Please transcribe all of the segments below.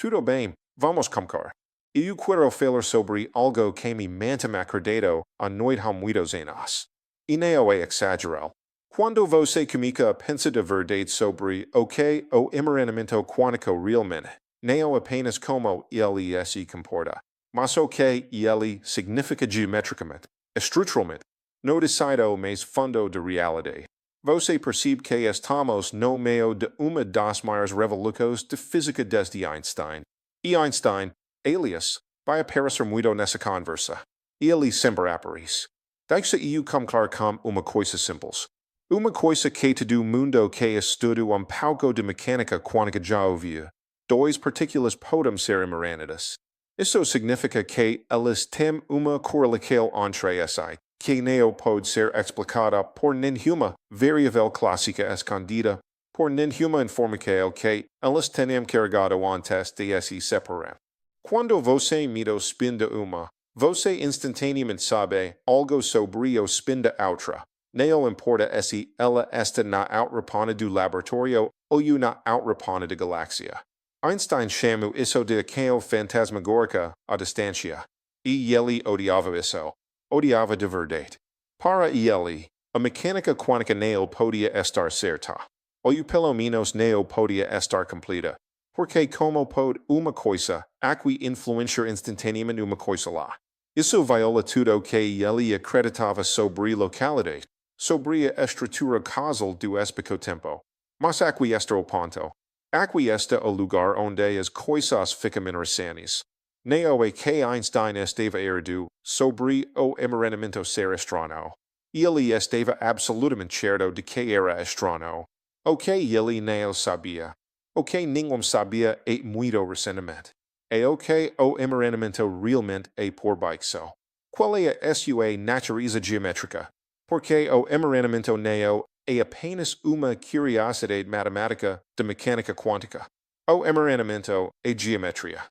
Tudo bem, vamos começar. Eu quero falar sobre algo que me mantém acordado à noite muitos anos. E não é exagerar. Quando você começa a pensar de verdade sobre o que o emaranhamento quântico realmente, não apenas como ele se comporta, mas o que ele significa geometricamente, estruturalmente, no tecido mais fundo da realidade. Você percebe que estamos no meio de uma das maiores revoluções de física desde Einstein. E Einstein, alias, vai aparecer muito nessa conversa. Ele sempre aparece. Deixa eu começar com uma coisa simples. Uma coisa que todo mundo que estuda pouco de mecânica quântica já ouviu. Dois partículas podem ser emaranhadas. Isso significa que elas têm uma correlação entre si, que não pode ser explicada por nenhuma variável clássica escondida, por nenhuma informação que elas tenham carregado antes de se separar. Quando você mira o spin de uma, você instantaneamente sabe algo sobre o spin da outra. Não importa se ela está na outra do laboratório ou na outra da galáxia. Einstein chamou isso de campo fantasmagórica à distância. E ele odiava isso. Odiava de verdade. Para ele, a mecânica quântica não podia estar certa. Ou pelo menos não podia estar completa. Porque como pode uma coisa aqui influenciar instantaneamente uma coisa lá? Isso viola tudo que ele acreditava sobre localidade, sobre a estrutura causal do espaço-tempo. Mas aqui está o ponto. Aqui está o lugar onde as coisas ficam interessantes. Não é que Einstein estava errado sobre o emaranhamento ser estranho. Ele estava absolutamente certo de que era estranho. O que ele não sabia. O que ninguém sabia é muito recentemente. É o que o emaranhamento realmente é por baixo. Qual é a sua natureza geométrica? Porque o emaranhamento não é apenas uma curiosidade matemática de mecânica quântica. O emaranhamento é geometria.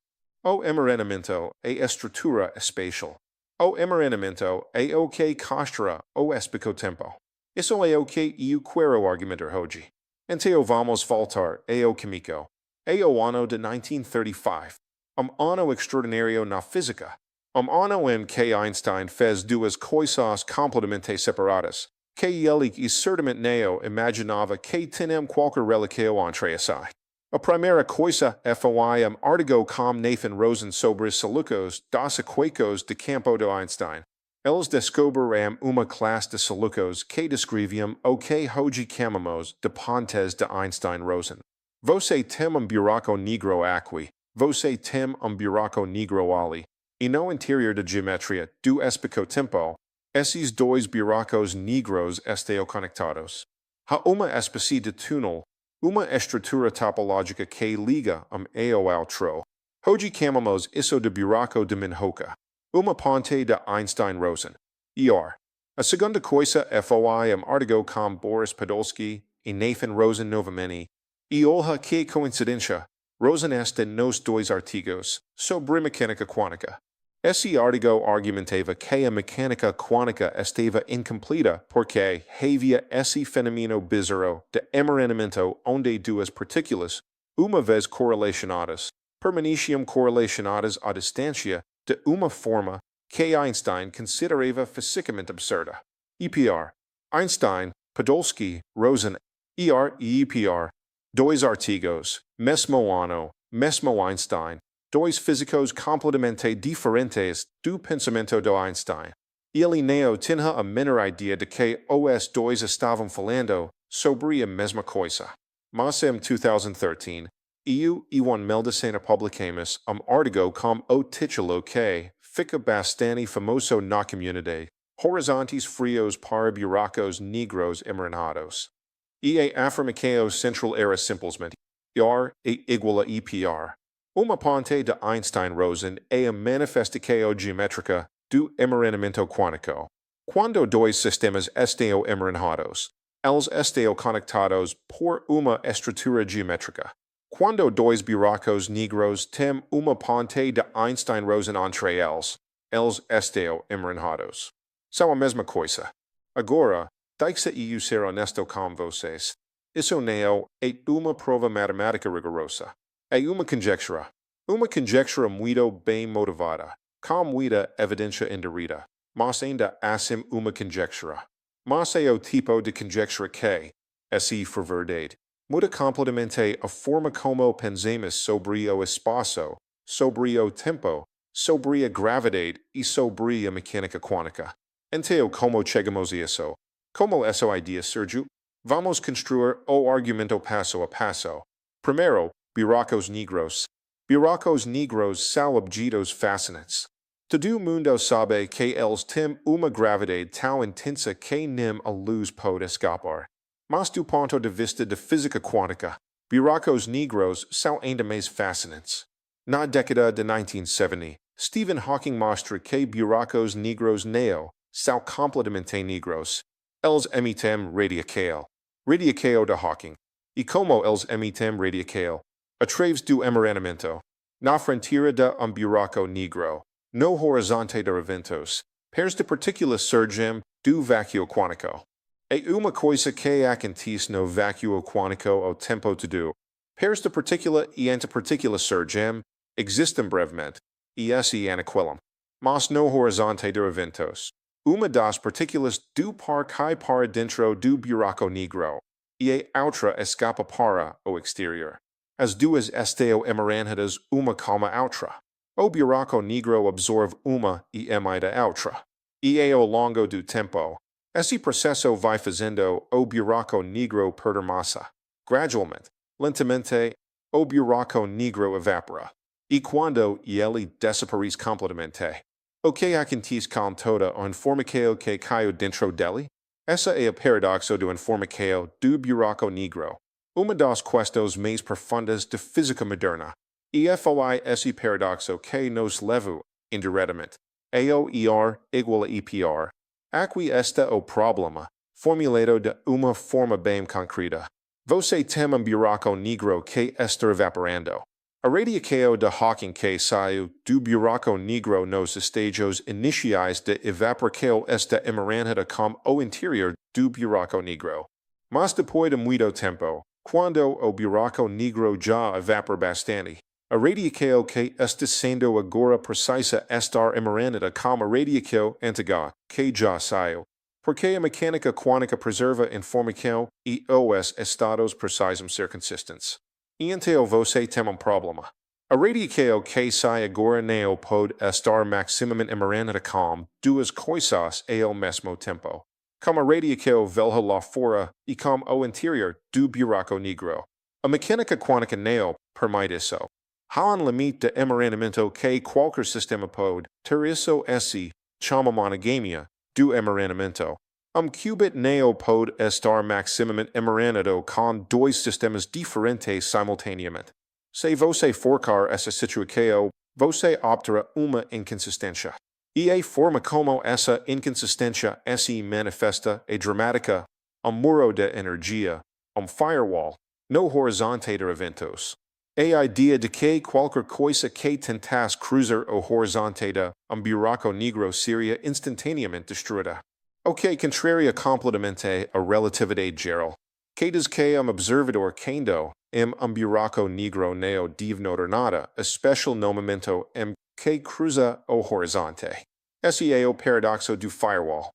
O emaranhamento é estrutura espacial. O emaranhamento é o que constrói o espaço-tempo. Isso é o que eu quero argumentar hoje. Então vamos voltar ao químico. É o ano de 1935. Ano extraordinário na física. Ano em que Einstein fez duas coisas completamente separadas, que ele certamente não imaginava que tinham qualquer relação entre si. A primeira coisa foi artigo com Einstein-Rosen sobre os solucos das equações de campo de Einstein. Eles descobriram uma classe de solucos que descreviam o que hoje chamamos de pontes de Einstein-Rosen. Você tem buraco negro aqui, você tem buraco negro ali. E no interior da geometria do espaço-tempo, esses dois buracos negros estão conectados. Há uma espécie de túnel, uma estrutura topológica que liga ao outro. Hoje chamamos isso de buraco de Minhoca, uma ponte de Einstein-Rosen. ER. A segunda coisa foi artigo com Boris Podolsky e Nathan-Rosen novamente. E olha que coincidência, Rosen está nos dois artigos sobre mecânica quântica. Esse artigo argumentava que a mecânica quântica estava incompleta porque havia esse fenômeno bizarro de emaranhamento onde duas partículas, uma vez correlacionadas, permaneciam correlacionadas à distância de uma forma que Einstein considerava fisicamente absurda. EPR. Einstein, Podolsky, Rosen, ER EPR. Dois artigos, mesmo ano, mesmo Einstein. Dois físicos completamente diferentes do pensamento de Einstein. Ele não tinha a menor ideia de que os dois estavam falando sobre a mesma coisa. Mas em 2013, eu e Juan Meldacena publicamos artigo com o título que fica bastante famoso na comunidade, Horizontes frios para buracos negros emaranhados. E a afirmação central era simplesmente ER é igual a EPR. Uma ponte de Einstein-Rosen é a manifestação geométrica do emaranhamento quântico. Quando dois sistemas estão emaranhados, eles estão conectados por uma estrutura geométrica. Quando dois buracos negros têm uma ponte de Einstein-Rosen entre eles estão emaranhados. São a mesma coisa. Agora, deixa eu ser honesto com vocês. Isso não é uma prova matemática rigorosa. É uma conjectura. Uma conjectura muito bem motivada, com muita evidência inderida, mas ainda assim uma conjectura. Mas é o tipo de conjectura que, se for verdade, muda completamente a forma como pensamos sobre o espaço, sobre o tempo, sobre a gravidade e sobre a mecânica quântica. Então, como chegamos a isso? Como essa ideia surgiu? Vamos construir o argumento passo a passo. Primeiro, buracos negros. Buracos negros são objetos fascinantes. Todo mundo sabe que eles têm uma gravidade tão intensa que nem a luz pode escapar. Mas do ponto de vista da física quântica, buracos negros são ainda mais fascinantes. Na década de 1970, Stephen Hawking mostra que buracos negros são completamente negros. Eles emitem radiação. Radiação de Hawking. E como eles emitem radiação? Através do emaranhamento. Na fronteira de buraco negro, no horizonte de eventos, pairs de partículas surgem do vácuo quântico. É uma coisa que acontece no vácuo quântico o tempo todo. Pairs de partícula e antipartícula surgem, existem brevemente, e se aniquilam. Mas no horizonte de eventos, uma das partículas do par cai para dentro do buraco negro, e a outra escapa para o exterior. As duas estão emaranhadas uma como a outra. O buraco negro absorve uma e emite a outra. E ao longo do tempo, esse processo vai fazendo o buraco negro perder massa. Gradualmente, lentamente, o buraco negro evapora. E quando ele desaparece completamente, o que acontece com toda a informação que caiu dentro dele? Esse é o paradoxo do informação do buraco negro, uma das questões mais profundas da física moderna. E foi esse paradoxo que nos levou, indiretamente, ao ER igual a EPR. Aqui está o problema, formulado de uma forma bem concreta. Você tem buraco negro que está evaporando. A radiação de Hawking que saiu do buraco negro nos estágios iniciais de evaporação está emaranhada com o interior do buraco negro. Mas depois de muito tempo, quando o buraco negro já evapora bastante, a radiação que está sendo agora precisa estar emaranhada com a radiação antiga que já saiu, porque a mecânica quântica preserva informação e os estados precisam ser consistentes. E então você tem problema. A radiação que sai agora não pode estar maximamente emaranhada com duas coisas ao mesmo tempo. Com a radiação velha lá fora e com o interior do buraco negro. A mecânica quântica não permite isso. Há limite de emaranhamento que qualquer sistema pode ter isso chama monogamia do emaranhamento. Qubit não pode estar maximamente emaranhado com dois sistemas diferentes simultaneamente. Se você forcar essa situação, você obterá uma inconsistência. E a forma como essa inconsistência se manifesta é dramática, muro de energia, firewall, no horizonte de eventos. A ideia de que qualquer coisa que tentasse cruzar o horizonte de buraco negro seria instantaneamente destruída. O que contraria completamente a relatividade geral. Que diz que observador quando buraco negro não deve notar nada, especial no momento que cruza o horizonte. Esse é o paradoxo do firewall.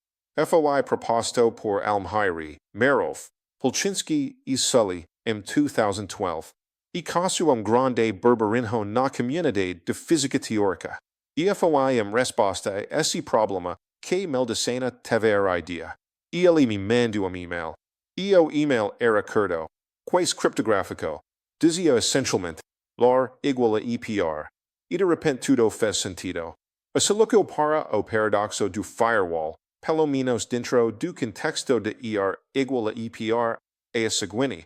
Foi proposto por Almhiri, Merov, Polchinski e Sully em 2012. E causou grande burburinho na comunidade de física teórica. E foi resposta a esse problema que Meldicena teve a ideia. E ele me mandou e-mail. E o e-mail era curto, quase criptográfico. Dizia essencialmente, LAR igual a EPR. E de repente tudo fez sentido. A solução para o paradoxo do firewall, pelo menos dentro do contexto de ER igual a EPR, é a seguinte.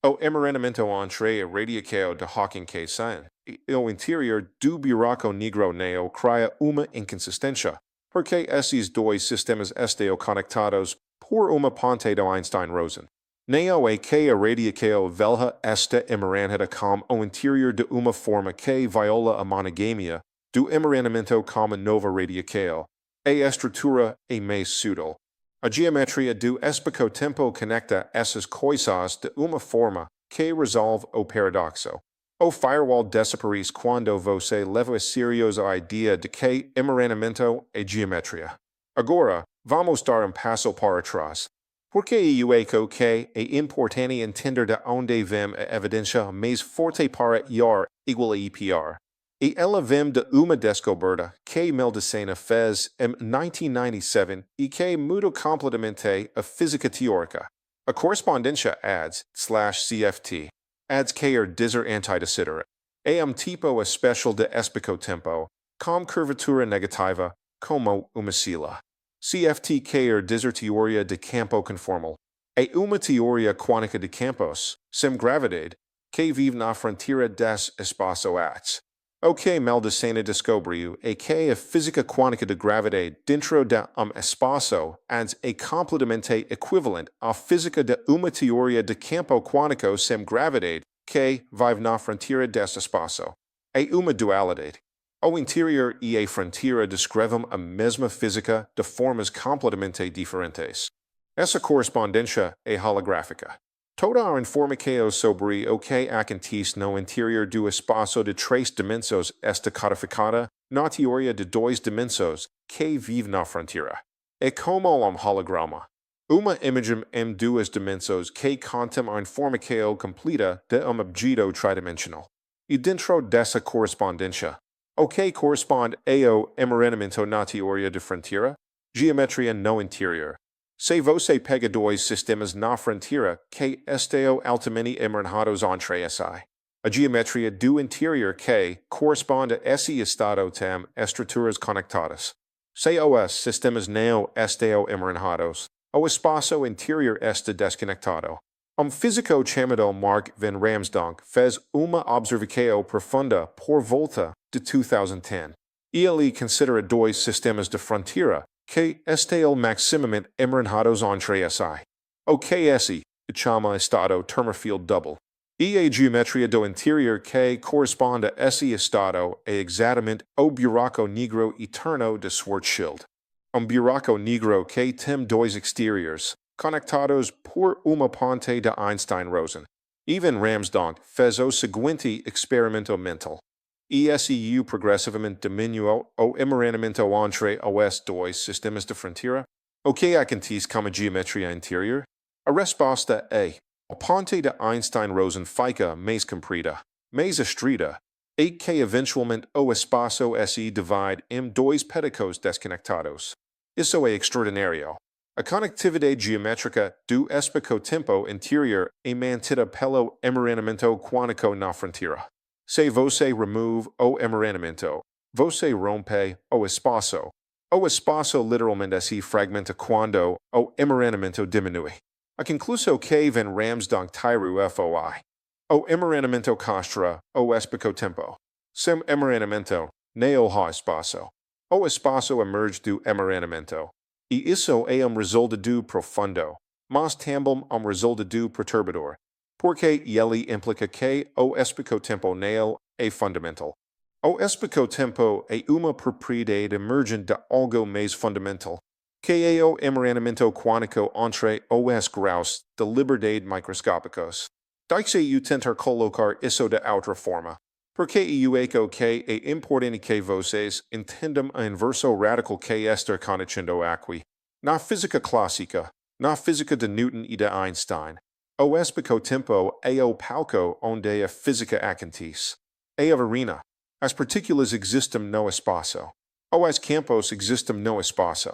O emaranhamento entre a radiação de Hawking que sai e o interior do buraco negro não cria uma inconsistência, porque esses dois sistemas estão conectados por uma ponte de Einstein-Rosen. Não é que a radiação velha está emaranhada com o interior de uma forma que viola a monogamia do emaranhamento com a nova radiação. A estrutura é mais sutil. A geometria do espaço-tempo conecta essas coisas de uma forma que resolve o paradoxo. O firewall desaparece quando você leva a sério a ideia de que Emaranhamento é geometria. Agora, vamos dar passo para trás. Porque eu acho que é importante entender de onde vem a evidência mais forte para ER igual a EPR. E ela vem de uma descoberta que Meldicena fez em 1997 e que mudou completamente a física teórica. A correspondência ADS/CFT, ADS quer dizer antidecidere, é tipo especial de espaço-tempo, com curvatura negativa, como uma sila. CFT quer dizer teoria de campo conformal. É uma teoria quântica de campos, sem gravidade, que vive na fronteira des espaço-ADS. O que Meldicena descobriu é que a física quântica de gravidade dentro de espaço ADS é completamente equivalente à física de uma teoria de campo quântico sem gravidade que vive na fronteira deste espaço. É uma dualidade. O interior e a fronteira descrevem a mesma física de formas completamente diferentes. Essa correspondência é holográfica. Toda a informação sobre o que acontece no interior do espaço de 3 dimensões está codificada na teoria de 2 dimensões que vive na fronteira. É como holograma. Uma imagem em 2 dimensões que contém a informação completa de objeto tridimensional. E dentro dessa correspondência, o que corresponde ao emaranhamento na teoria de fronteira? Geometria no interior. Se você pega 2 sistemas na fronteira que estão altamente emaranhados entre si, a geometria do interior que corresponde a esse estado tem estruturas conectadas. Se os sistemas não estão emaranhados, o espaço interior está desconectado. Físico chamado Mark van Ramsdonk fez uma observação profunda por volta de 2010. Ele considera 2 sistemas de fronteira que estão maximamente emaranhados entre si. O que esse chama estado Termerfield double. E a geometria do interior que corresponde a esse estado é exatamente o buraco negro eterno de Schwarzschild. Buraco negro que tem 2 exteriores, conectados por uma ponte de Einstein-Rosen. Van Ramsdonk fez o seguinte experimento mental. ESEU progressivamente diminuiu o emaranhamento entre os 2 sistemas de fronteira. O que acontece com a geometria interior? A resposta é: a ponte de Einstein-Rosen fica mais comprida, mais estreita, e que eventualmente o espaço se divide em 2 pedacos desconectados. Isso é extraordinário. A conectividade geométrica do espaço-tempo interior é mantida pelo emaranhamento quântico na fronteira. Se você remove o emaranhamento, você rompe o espaço. O espaço literalmente se fragmenta quando o emaranhamento diminui. A conclusão que Van Ramsdonk tirou foi: o emaranhamento castra o espaço-tempo. Sem emaranhamento, não há espaço. O espaço emerge do emaranhamento. E isso é resultado profundo, mas também resultado perturbador. Porque ele implica que o espaço-tempo nele é fundamental. O espaço-tempo é uma propriedade emergente de algo mais fundamental, que é o emaranhamento quântico entre os graus de liberdade microscópicos. Deixe-eu tentar colocar isso de outra forma, porque eu acho que é importante que vocês entendam a inversão radical que está acontecendo aqui. Na física clássica, na física de Newton e de Einstein, o espaço-tempo é o palco onde a física acontece. É a arena. As partículas existem no espaço. Os campos existem no espaço.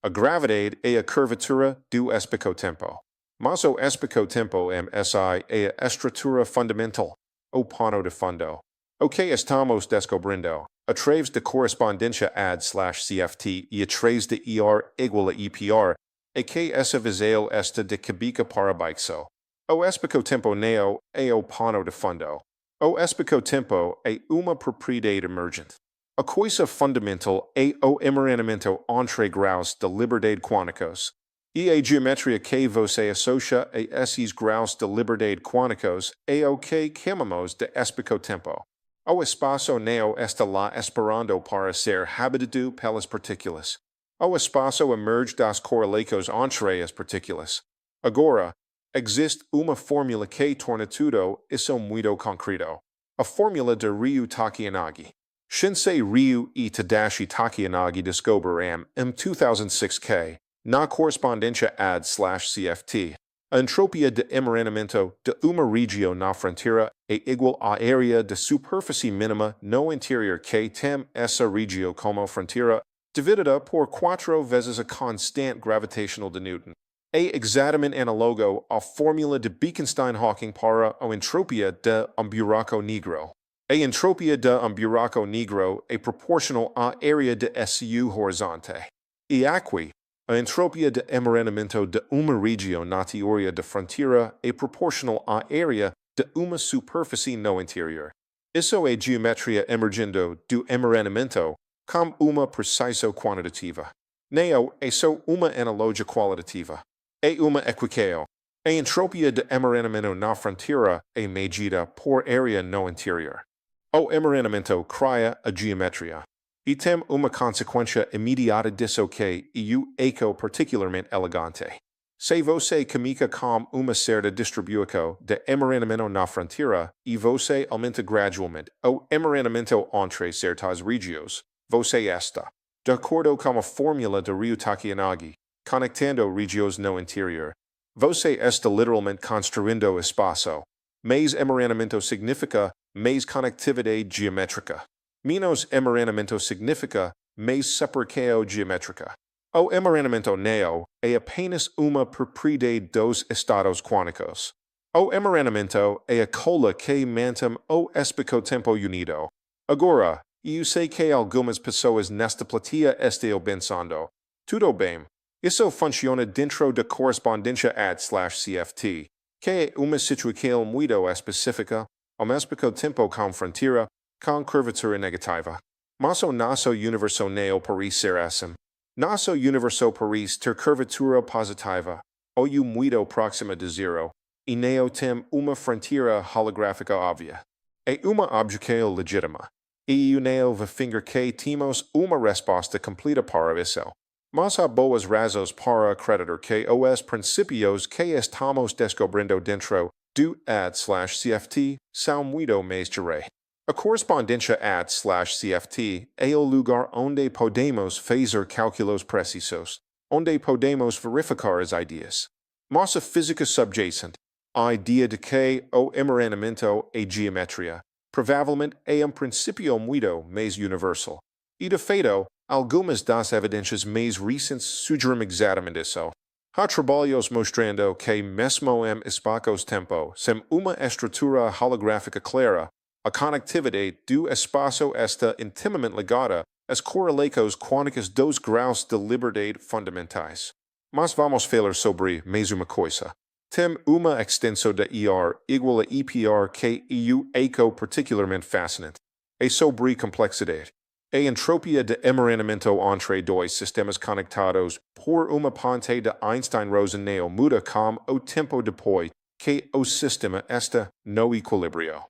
A gravidade é a curvatura do espaço-tempo. Mas o espaço-tempo MSI é a estrutura fundamental, o pano de fundo. O que estamos descobrindo, através da correspondência AD/CFT e através de ER igual a EPR, é que essa visão está de cabeça para baixo. O espaço-tempo não é o pano de fundo. O espaço-tempo é uma propriedade emergente. A coisa fundamental é o emaranhamento entre graus de liberdade quânticos. E a geometria que você associa a esses graus de liberdade quânticos é o que chamamos de espaço-tempo. O espaço não está lá esperando para ser habitado pelas partículas. O espaço emerge das correlações entre as partículas. Agora, existe uma fórmula que torna tudo isso muito concreto. a formula de Ryu-Takayanagi. Shinsei Ryu-Takayanagi descobriu em 2006 na correspondência AD/CFT. A entropia de emaranhamento de uma região na fronteira é igual à área de superfície mínima no interior que tem essa região como fronteira, dividida por 4 vezes a constante gravitacional de Newton. É exatamente análogo à fórmula de Bekenstein-Hawking para a entropia de buraco negro. A entropia de buraco negro é proporcional à área de SU horizonte. E aqui, a entropia de emaranhamento de uma região na teoria de fronteira é proporcional à área de uma superfície no interior. Isso é geometria emergindo do emaranhamento como uma precisa quantitativa. Neo é só uma analogia qualitativa. É uma equação. A entropia de emaranhamento na fronteira é medida por área no interior. O emaranhamento cria a geometria. E tem uma consequência imediata disso que é particularmente elegante. Se você comica com uma certa distribuição de emaranhamento na fronteira e você aumenta gradualmente o emaranhamento entre certas regiões, você está, de acordo com a fórmula de Ryu-Takayanagi, conectando regiões no interior. Você está literalmente construindo espaço. Mais emaranhamento significa mais conectividade geométrica. Menos emaranhamento significa mais separação geométrica. O emaranhamento neo é apenas uma propriedade dos estados quânticos. O emaranhamento é a cola que mantém o espaço-tempo unido. Agora, eu sei que algumas pessoas nesta plateia estão pensando, tudo bem, isso funciona dentro da correspondência AD/CFT, que é uma situação muito específica, ao espaço-tempo com fronteira, com curvatura negativa. Mas o nosso universo não parece ser assim. Nosso universo parece ter curvatura positiva, ou muito próxima de zero, e não tem uma fronteira holográfica óbvia. É uma objeção legítima. E eu não vou fingir que temos uma resposta completa para isso. Mas há boas razões para acreditar que os princípios que estamos descobrindo dentro do AD/CFT são muito mais diretos. A correspondência AD/CFT é o lugar onde podemos fazer cálculos precisos, onde podemos verificar as ideias. Mas a física subjacente, a ideia de que o emaranhamento é geometria, provavelmente é princípio muito mais universal. E de feito, algumas das evidências mais recentes sugerem exatamente isso. Há trabalhos mostrando que mesmo em espaço-tempo, sem uma estrutura holográfica clara, a conectividade do espaço está intimamente ligada às correlações quânticas dos graus de liberdade fundamentais. Mas vamos falar sobre mais uma coisa. Tem uma extensão de ER igual a EPR que eu acho particularmente fascinante. É sobre complexidade. A entropia de emaranhamento entre dois sistemas conectados por uma ponte de Einstein-Rosen não muda com o tempo depois que o sistema está no equilíbrio.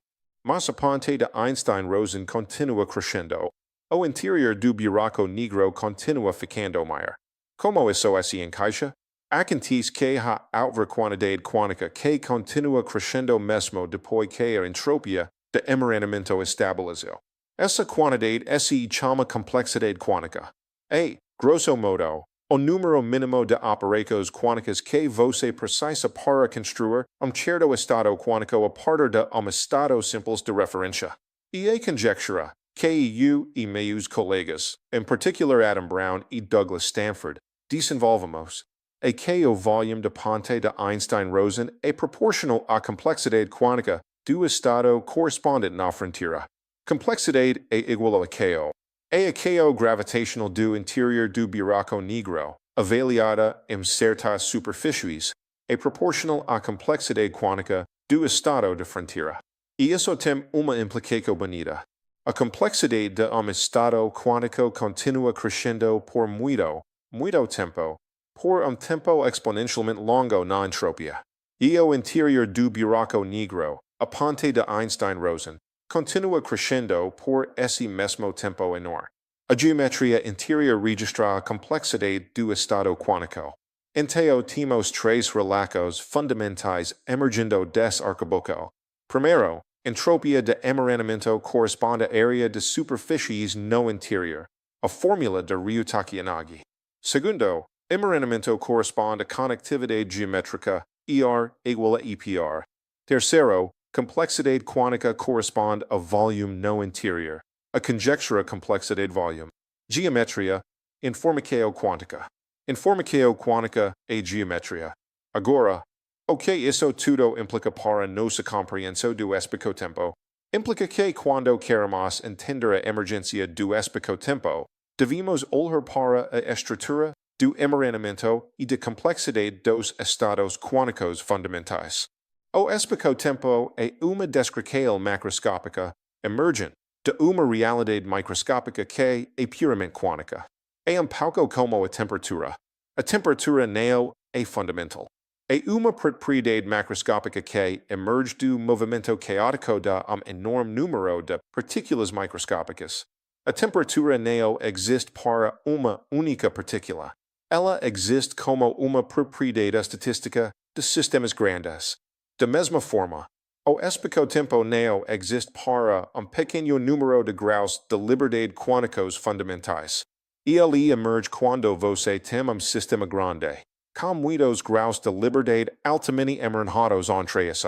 Mas a ponte de Einstein-Rosen continua crescendo. O interior do buraco negro continua ficando maior. Como isso se encaixa? Acontece que há outra quantidade quântica que continua crescendo mesmo depois que a entropia de emaranhamento estabilizou. Essa quantidade se chama complexidade quântica. E, grosso modo, o número mínimo de operações quânticas que você precisa para construir certo estado quântico a partir de estado simples de referência. E a conjectura que eu e meus colegas, em particular Adam Brown e Douglas Stanford, desenvolvemos é que o volume de ponte de Einstein-Rosen é proporcional à complexidade quântica do estado correspondente na fronteira. Complexidade é igual a KO. É a KO gravitacional do interior do buraco negro, avaliada em certas superfícies, é proporcional à complexidade quântica do estado de fronteira. E isso tem uma implicação bonita. A complexidade de estado quântico continua crescendo por muito tempo, por tempo exponencialmente longo na entropia. E o interior do buraco negro, a ponte de Einstein-Rosen, continua crescendo por esse mesmo tempo enorme. A geometria interior registra a complexidade do estado quântico. Então temos três relatos fundamentais emergindo desse arcabouço. Primeiro, Entropia de Emaranhamento corresponde à área de superfícies no interior, a fórmula de Ryu-Takayanagi. Segundo, Emaranhamento corresponde à conectividade geométrica, ER igual a EPR. Terceiro, complexidade quântica corresponde ao volume no interior, a conjectura complexidade-volume. Geometria, informação quântica. Informação quântica e geometria. Agora, o que isso tudo implica para nossa compreensão do espaço-tempo? Implica que quando queremos entender a emergência do espaço-tempo, devemos olhar para a estrutura do emaranhamento e da complexidade dos estados quânticos fundamentais. O espaço-tempo é uma descrição macroscópica emergente de uma realidade microscópica que é puramente quântica. É pouco como a temperatura. A temperatura não é fundamental. É uma propriedade macroscópica que emerge do movimento caótico de enorme número de partículas microscópicas. A temperatura não existe para uma única partícula. Ela existe como uma propriedade estatística de sistemas grandes. Da mesma forma, o espaço-tempo não existe para pequeno número de graus de liberdade quânticos fundamentais. Ele emerge quando você tem sistema grande, com muitos graus de liberdade altamente emaranhados entre si.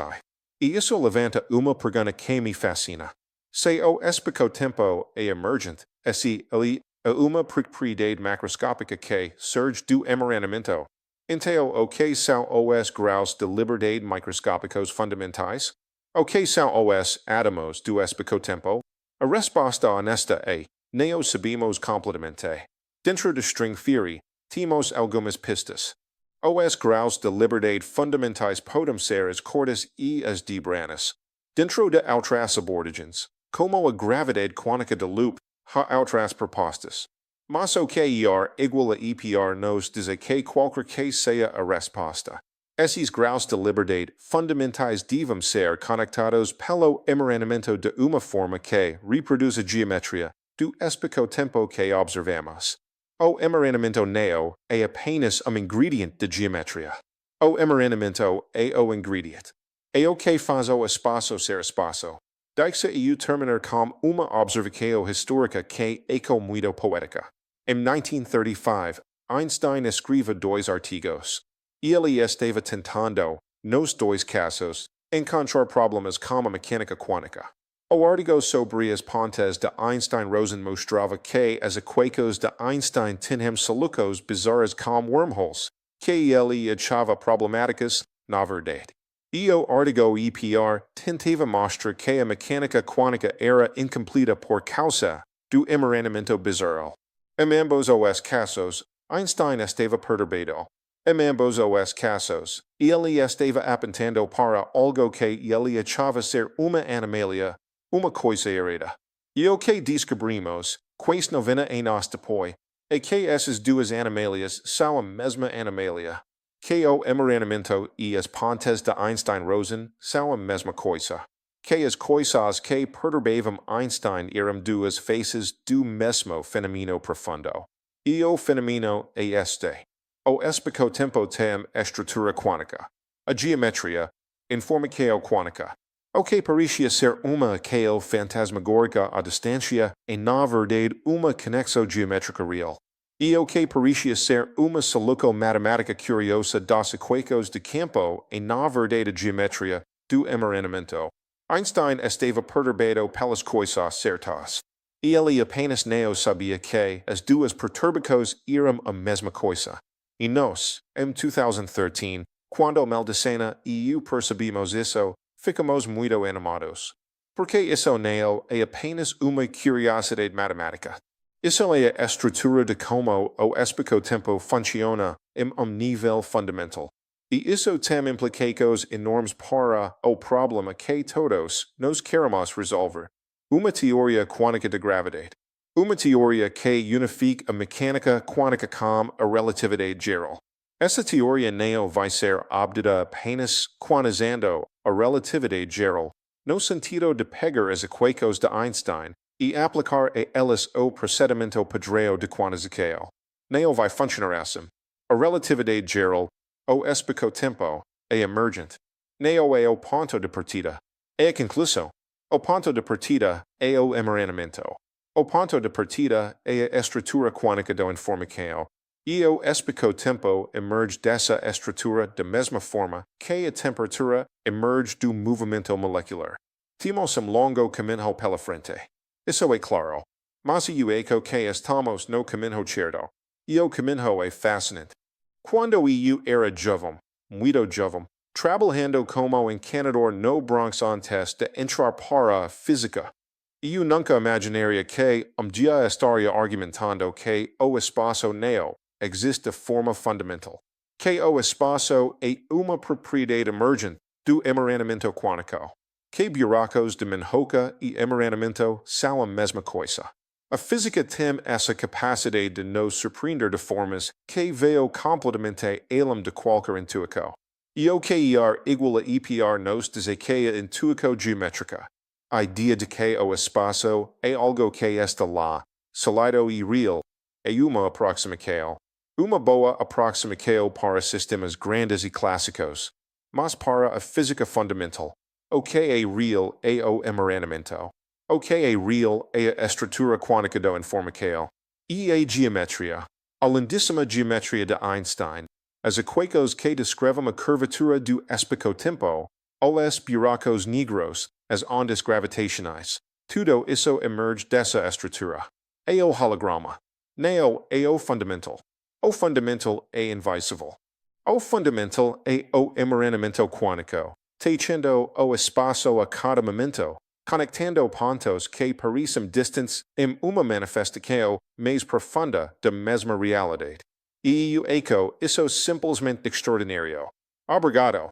E isso levanta uma pergunta que me fascina. Se o espaço-tempo é emergente, se ele é uma propriedade macroscópica que surge do emaranhamento, então o que são os graus de liberdade microscópicos fundamentais? O que são os átomos do espaço-tempo? A resposta a Nesta é: não sabemos completamente. Dentro da string theory, temos algumas pistas. Os graus de liberdade fundamentais podem ser as cortas e as de branas. Dentro de outras abordagens, como a gravidade quântica de loop, há outras propostas. Mas o que ER igual a EPR nos diz que qualquer que seja a resposta. Esses graus de liberdade fundamentais devem ser conectados pelo emaranhamento de uma forma que reproduz a geometria do espaço-tempo que observamos. O emaranhamento não é apenas ingrediente de geometria. O emaranhamento é o ingrediente. É o que faz o espaço ser espaço. Deixa eu terminar com uma observação histórica que é muito poética. Em 1935, Einstein escreve dois artigos. Ele estava tentando, nos dois casos, encontrar problemas como a mecânica quântica. O artigo sobre as pontes de Einstein-Rosen mostrava que as equações de Einstein tinham soluções bizarras como wormholes, que ele achava problemáticas, na verdade. E o artigo EPR tentava mostrar que a mecânica quântica era incompleta por causa do emaranhamento bizarro. Em ambos os casos, Einstein estava perturbado. Em ambos os casos, ele estava apontando para algo que ele achava ser uma anomalia, uma coisa errada. E o que descobrimos, quase 90 anos depois, é que essas duas anomalias são a mesma anomalia. Que o emaranhamento e as pontes de Einstein-Rosen são a mesma coisa. Que as coisas que perturbavam Einstein eram duas faces do mesmo fenômeno profundo. E o fenômeno é este. O espaço-tempo tem estrutura quântica. A geometria, informação quântica. O que parecia ser uma scale fantasmagórica à distância é na verdade uma conexão geométrica real. E o que parecia ser uma solução matemática curiosa das equações de campo é na verdade a geometria do emaranhamento. Einstein estava perturbado pelas coisas certas. E ele apenas não sabia que as duas perturbações eram a mesma coisa. E nós, em 2013, quando Maldecena e eu percebemos isso, ficamos muito animados. Porque isso não é apenas uma curiosidade matemática. Isso é a estrutura de como o espaço-tempo funciona em nível fundamental. E isso tem implicações enormes para o problema que todos nós queremos resolver. Uma teoria quântica de gravidade. Uma teoria que unifica a mecânica quântica com a relatividade geral. Essa teoria não vai ser obtida apenas quantizando a relatividade geral, no sentido de pegar as equações de Einstein e aplicar a elas o procedimento padrão de quantização. Não vai funcionar assim. A relatividade geral, o espaço-tempo, é emergente. Não é o ponto de partida. É a conclusão. O ponto de partida é o emaranhamento. O ponto de partida é a estrutura quântica do informação, e o espaço-tempo emerge dessa estrutura da mesma forma que a temperatura emerge do movimento molecular. Temos longo caminho pela frente. Isso é claro. Mas eu acho que estamos no caminho certo. E o caminho é fascinante. Quando eu era jovem, muito jovem, trabalhando como encanador no Bronx antes de entrar para a Física, eu nunca imaginaria que dia estaria argumentando que o espaço não existe de forma fundamental, que o espaço é uma propriedade emergente do emaranhamento quântico, que buracos de Minhoca e emaranhamento são a mesma coisa. A física tem essa capacidade de nos surpreender de formas que veio completamente além de qualquer intuição. E o que ER igual a EPR nos diz que a intuição geométrica, a ideia de que o espaço é algo que está lá, sólido e real, é uma aproximação. Uma boa aproximação para sistemas grandes e clássicos, mas para a física fundamental, o que é real é o emaranhamento. O que é real é a estrutura quântica da informação. E a geometria, a lindíssima geometria de Einstein, as equações que descrevem a curvatura do espaço-tempo, os buracos negros, as ondas gravitacionais. Tudo isso emerge dessa estrutura. É o holograma. Não é o fundamental. O fundamental é invisível. O fundamental é o emaranhamento quântico, tecendo o espaço a cada momento, conectando pontos que parecem distantes em uma manifestação mais profunda da mesma realidade. E eu acho isso simplesmente extraordinário. Obrigado.